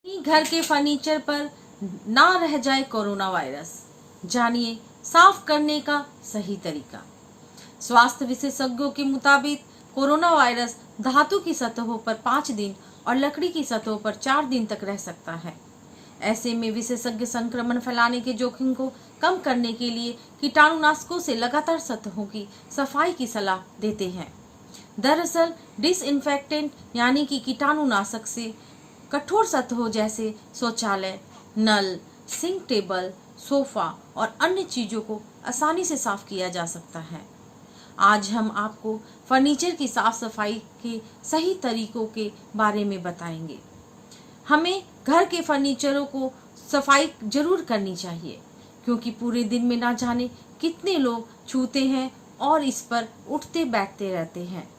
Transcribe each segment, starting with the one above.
घर के फर्नीचर पर ना रह जाए कोरोना वायरस। जानिए साफ करने का सही तरीका। स्वास्थ्य विशेषज्ञों के मुताबिक कोरोना वायरस धातु की सतहों पर 5 दिन और लकड़ी की सतहों पर 4 दिन तक रह सकता है। ऐसे में विशेषज्ञ संक्रमण फैलाने के जोखिम को कम करने के लिए कीटाणुनाशकों से लगातार सतहों की सफाई की सलाह देते हैं। दरअसल डिसइंफेक्टेंट यानी कि कीटाणुनाशक से कठोर सतहों जैसे शौचालय, नल, सिंक टेबल, सोफा और अन्य चीजों को आसानी से साफ किया जा सकता है। आज हम आपको फर्नीचर की साफ सफाई के सही तरीकों के बारे में बताएंगे। हमें घर के फर्नीचरों को सफाई जरूर करनी चाहिए, क्योंकि पूरे दिन में ना जाने कितने लोग छूते हैं और इस पर उठते बैठते रहते हैं।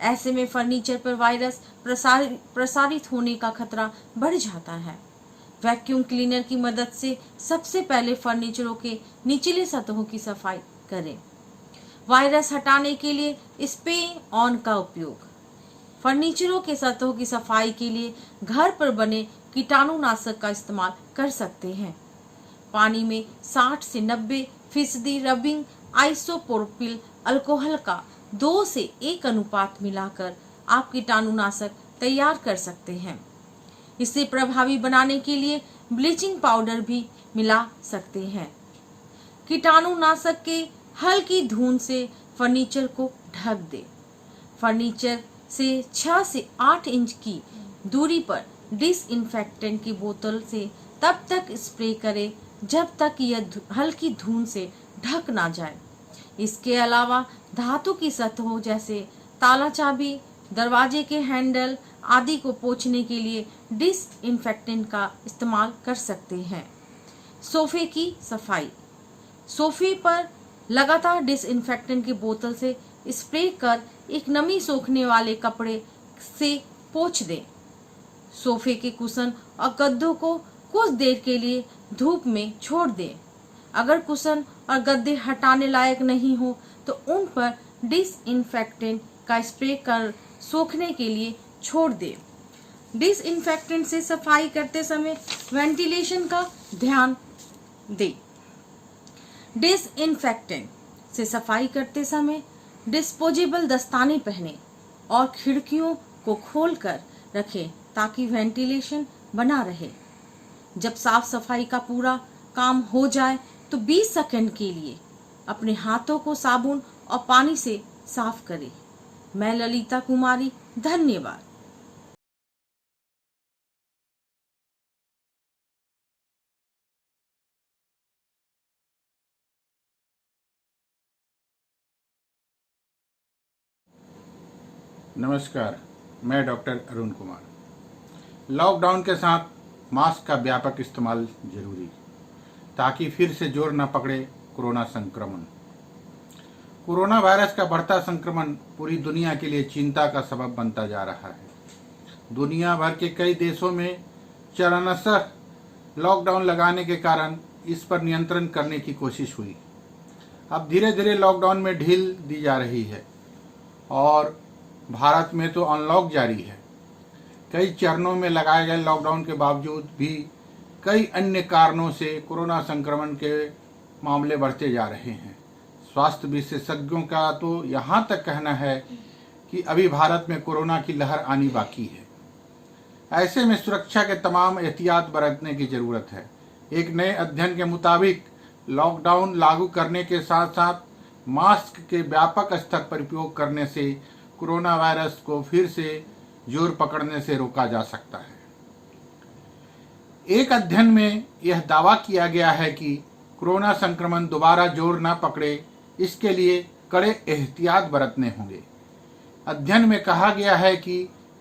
ऐसे में फर्नीचर पर वायरस प्रसारित होने का खतरा बढ़ जाता है। वैक्यूम क्लीनर की मदद से सबसे पहले फर्नीचरों के निचले सतहों की सफाई करें। वायरस हटाने के लिए स्प्रे ऑन का उपयोग। फर्नीचरों के सतहों की सफाई के लिए घर पर बने कीटाणुनाशक का इस्तेमाल कर सकते हैं। पानी में 60 से 90% रबिंग आइसोप्रोपिल अल्कोहल का 2 से 1 अनुपात मिलाकर आप कीटाणुनाशक तैयार कर सकते हैं। इसे प्रभावी बनाने के लिए ब्लीचिंग पाउडर भी मिला सकते हैं। कीटाणुनाशक के हल्की धूल से फर्नीचर को ढक दें। फर्नीचर से 6 से 8 इंच की दूरी पर डिसइंफेक्टेंट की बोतल से तब तक स्प्रे करें जब तक यह हल्की धूल से ढक ना जाए। इसके अलावा धातु की सतहों जैसे ताला चाबी, दरवाजे के हैंडल आदि को पोंछने के लिए डिसइंफेक्टेंट का इस्तेमाल कर सकते हैं। सोफे की सफाई। सोफे पर लगातार डिसइंफेक्टेंट की बोतल से स्प्रे कर एक नमी सोखने वाले कपड़े से पोंछ दें। सोफे के कुशन और गद्दों को कुछ देर के लिए धूप में छोड़ दें। अगर कुशन और गद्दे हटाने लायक नहीं हो तो उन पर डिसइंफेक्टेंट का स्प्रे कर सोखने के लिए छोड़ दें। डिसइंफेक्टेंट से सफाई करते समय वेंटिलेशन का ध्यान दें। डिसइंफेक्टेंट से सफाई करते समय डिस्पोजेबल दस्ताने पहनें और खिड़कियों को खोलकर रखें ताकि वेंटिलेशन बना रहे। जब साफ सफाई का पूरा काम हो जाए तो 20 सेकंड के लिए अपने हाथों को साबुन और पानी से साफ करें। मैं ललिता कुमारी, धन्यवाद। नमस्कार, मैं डॉक्टर अरुण कुमार। लॉकडाउन के साथ मास्क का व्यापक इस्तेमाल जरूरी, ताकि फिर से जोर न पकड़े कोरोना संक्रमण। कोरोना वायरस का बढ़ता संक्रमण पूरी दुनिया के लिए चिंता का सबब बनता जा रहा है। दुनिया भर के कई देशों में चरणशः लॉकडाउन लगाने के कारण इस पर नियंत्रण करने की कोशिश हुई। अब धीरे धीरे लॉकडाउन में ढील दी जा रही है और भारत में तो अनलॉक जारी है। कई चरणों में लगाए गए लॉकडाउन के बावजूद भी कई अन्य कारणों से कोरोना संक्रमण के मामले बढ़ते जा रहे हैं। स्वास्थ्य विशेषज्ञों का तो यहाँ तक कहना है कि अभी भारत में कोरोना की लहर आनी बाकी है। ऐसे में सुरक्षा के तमाम एहतियात बरतने की जरूरत है। एक नए अध्ययन के मुताबिक लॉकडाउन लागू करने के साथ साथ मास्क के व्यापक स्तर पर उपयोग करने से कोरोना वायरस को फिर से जोर पकड़ने से रोका जा सकता है। एक अध्ययन में यह दावा किया गया है कि कोरोना संक्रमण दोबारा जोर न पकड़े, इसके लिए कड़े एहतियात बरतने होंगे। अध्ययन में कहा गया है कि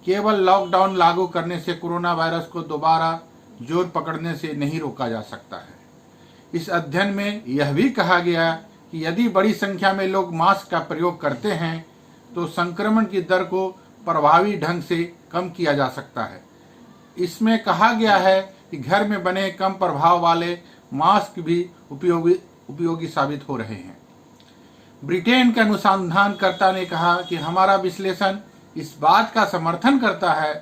केवल लॉकडाउन लागू करने से कोरोना वायरस को दोबारा जोर पकड़ने से नहीं रोका जा सकता है। इस अध्ययन में यह भी कहा गया कि यदि बड़ी संख्या में लोग मास्क का प्रयोग करते हैं तो संक्रमण की दर को प्रभावी ढंग से कम किया जा सकता है। इसमें कहा गया है कि घर में बने कम प्रभाव वाले मास्क भी उपयोगी साबित हो रहे हैं। ब्रिटेन के अनुसंधानकर्ता ने कहा कि हमारा विश्लेषण इस बात का समर्थन करता है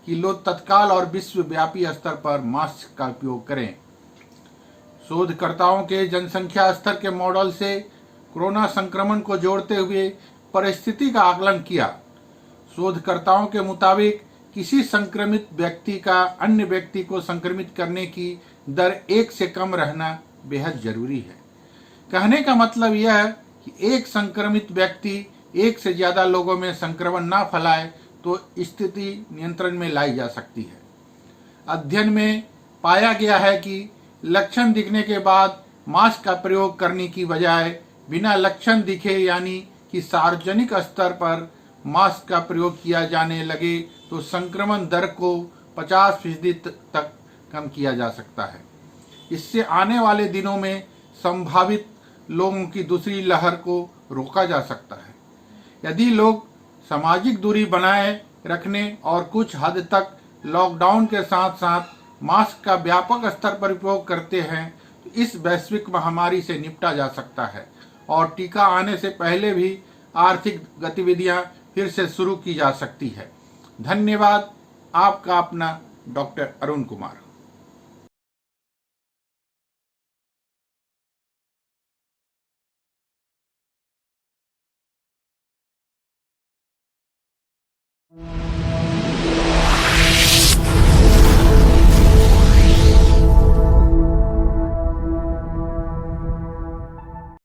कि लोग तत्काल और विश्वव्यापी स्तर पर मास्क का उपयोग करें। शोधकर्ताओं के जनसंख्या स्तर के मॉडल से कोरोना संक्रमण को जोड़ते हुए परिस्थिति का आकलन किया। शोधकर्ताओं के मुताबिक किसी संक्रमित व्यक्ति का अन्य व्यक्ति को संक्रमित करने की दर 1 से कम रहना बेहद जरूरी है। कहने का मतलब यह है कि एक संक्रमित व्यक्ति एक से ज्यादा लोगों में संक्रमण ना फैलाए तो स्थिति नियंत्रण में लाई जा सकती है। अध्ययन में पाया गया है कि लक्षण दिखने के बाद मास्क का प्रयोग करने की बजाय बिना लक्षण दिखे यानी कि सार्वजनिक स्तर पर मास्क का प्रयोग किया जाने लगे तो संक्रमण दर को 50% तक कम किया जा सकता है। इससे आने वाले दिनों में संभावित लोगों की दूसरी लहर को रोका जा सकता है। यदि लोग सामाजिक दूरी बनाए रखने और कुछ हद तक लॉकडाउन के साथ साथ मास्क का व्यापक स्तर पर उपयोग करते हैं तो इस वैश्विक महामारी से निपटा जा सकता है और टीका आने से पहले भी आर्थिक गतिविधियां फिर से शुरू की जा सकती है। धन्यवाद। आपका अपना डॉक्टर अरुण कुमार।